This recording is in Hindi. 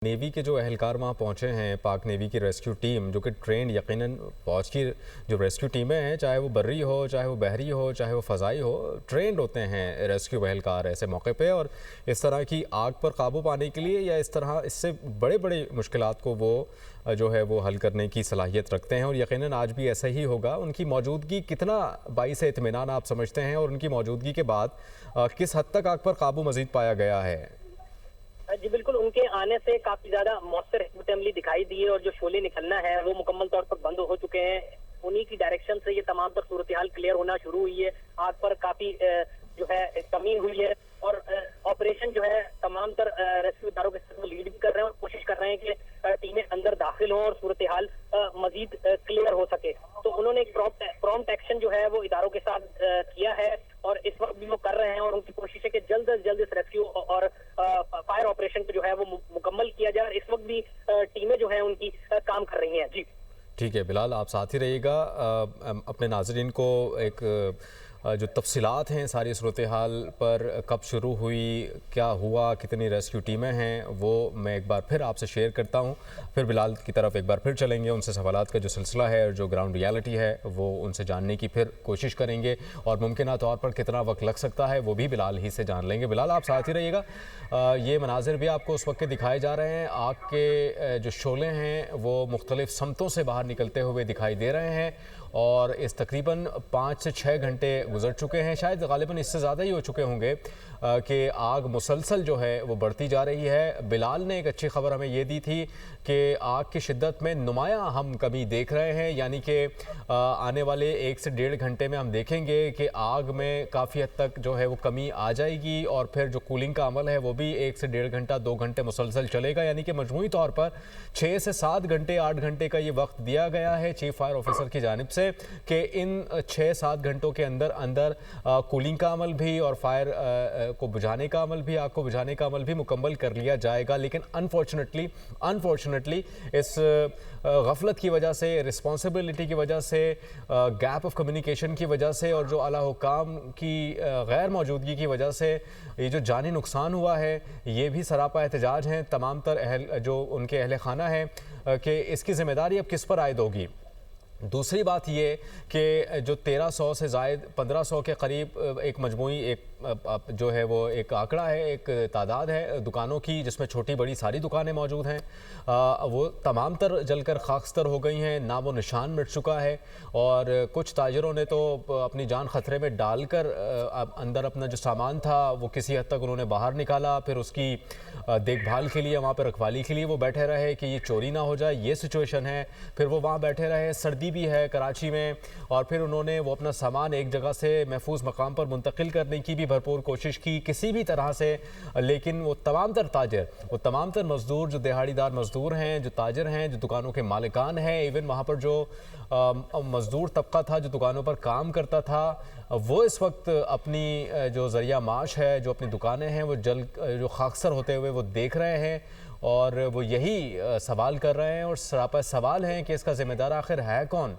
नेवी के जो अहलकार वहाँ पहुँचे हैं, पाक नेवी की रेस्क्यू टीम जो कि ट्रेंड यकीनन फ़ौज की जो रेस्क्यू टीमें हैं, चाहे वो बर्री हो, चाहे वो बहरी हो, चाहे वो फ़ज़ाई हो, ट्रेंड होते हैं रेस्क्यू अहलकार ऐसे मौके पे। और इस तरह की आग पर काबू पाने के लिए या इस तरह इससे बड़े बड़े मुश्किलात को वो जो है वो हल करने की सलाहियत रखते हैं। और यकीनन आज भी ऐसा ही होगा। उनकी मौजूदगी कितना बाइस इत्मीनान आप समझते हैं, और उनकी मौजूदगी के बाद किस हद तक आग पर काबू मज़ीद पाया गया है? जी बिल्कुल, उनके आने से काफी ज्यादा मौसर हिकमत अमली दिखाई दी है और जो शोले निकलना है वो मुकम्मल तौर पर बंद हो चुके हैं। उन्हीं की डायरेक्शन से ये तमाम तर सूरत हाल क्लियर होना शुरू हुई है। आग पर काफी जो है कमी हुई है और ऑपरेशन जो है तमाम तर रेस्क्यू इदारों के साथ वो लीड भी कर रहे हैं और कोशिश कर रहे हैं कि टीमें अंदर दाखिल हों और सूरत हाल मजीद क्लियर हो सके। तो उन्होंने एक प्रॉम्प्ट एक्शन जो है वो इदारों के साथ किया है और इस वक्त भी वो कर रहे हैं और उनकी कोशिश है कि जल्द से जल्द इस रेस्क्यू और फायर ऑपरेशन को जो है वो मुकम्मल किया जाए। इस वक्त भी टीमें जो है उनकी काम कर रही हैं। जी ठीक है बिलाल, आप साथ ही रहिएगा। अपने नाज़रीन को एक जो तफसीलात हैं सारी सूरत हाल पर, कब शुरू हुई, क्या हुआ, कितनी रेस्क्यू टीमें हैं, वो मैं एक बार फिर आपसे शेयर करता हूं। फिर बिलाल की तरफ एक बार फिर चलेंगे, उनसे सवालात का जो सिलसिला है और जो ग्राउंड रियलिटी है वो उनसे जानने की फिर कोशिश करेंगे और मुमकिन तौर पर कितना वक्त लग सकता है वो भी बिलाल ही से जान लेंगे। बिलाल, आप साथ ही रहिएगा। ये मनाजिर भी आपको उस वक्त दिखाए जा रहे हैं। आग के जो शोले हैं वो मुख्तलिफ समतों से बाहर निकलते हुए दिखाई दे रहे हैं और इस तकरीबन 5 से 6 घंटे गुजर चुके हैं, शायद गालिबन इससे ज़्यादा ही हो चुके होंगे कि आग मुसलसल जो है वो बढ़ती जा रही है। बिलाल ने एक अच्छी खबर हमें ये दी थी कि आग की शिद्दत में नुमायाँ हम कमी देख रहे हैं, यानी कि आने वाले 1 से 1.5 घंटे में हम देखेंगे कि आग में काफ़ी हद तक जो है वो कमी आ जाएगी और फिर जो कूलिंग का अमल है वो भी 1 से 1.5 घंटा 2 घंटे मुसलसल चलेगा। यानी कि मजमूई तौर पर 6 से 7 घंटे 8 घंटे का ये वक्त दिया गया है चीफ फायर ऑफिसर की जानिब से कि इन 6-7 घंटों के अंदर अंदर कूलिंग का अमल भी और फायर को बुझाने का अमल भी, आग को बुझाने का अमल भी मुकम्मल कर लिया जाएगा। लेकिन अनफॉर्चुनेटली इस गफलत की वजह से, रिस्पॉन्सिबिलिटी की वजह से, गैप ऑफ कम्युनिकेशन की वजह से और जो आला हुकाम की गैर मौजूदगी की वजह से ये जो जानी नुकसान हुआ है ये भी सरापा एहतजाज हैं तमाम तर जो उनके अहल खाना है कि इसकी ज़िम्मेदारी अब किस पर आयद होगी। दूसरी बात ये कि जो 1300 से ज़ायद 1500 के करीब एक मजमूई एक जो है वो एक आंकड़ा है, एक तादाद है दुकानों की जिसमें छोटी बड़ी सारी दुकानें मौजूद हैं, वो तमाम तर जलकर खाकस्तर हो गई हैं, ना वो निशान मिट चुका है। और कुछ ताजरों ने तो अपनी जान ख़तरे में डालकर अंदर अपना जो सामान था वो किसी हद तक उन्होंने बाहर निकाला, फिर उसकी देखभाल के लिए, वहाँ पर रखवाली के लिए वो बैठे रहे कि ये चोरी ना हो जाए, ये सिचुएशन है। फिर वो वहाँ बैठे रहे, सर्दी भी है कराची में, और फिर उन्होंने वो अपना सामान एक जगह से महफूज मकाम पर मुंतकिल करने की भी भरपूर कोशिश की किसी भी तरह से। लेकिन वो तमाम तर ताजर, वो तमाम तर मज़दूर जो दिहाड़ीदार मज़दूर हैं, जो ताजर हैं, जो दुकानों के मालिकान हैं, इवन वहाँ पर जो मज़दूर तबका था जो दुकानों पर काम करता था, वो इस वक्त अपनी जो ज़रिया माश है, जो अपनी दुकानें हैं, वो जो खाकसर होते हुए वो देख रहे हैं और वो यही सवाल कर रहे हैं और सरापा सवाल हैं कि इसका ज़िम्मेदार आखिर है कौन।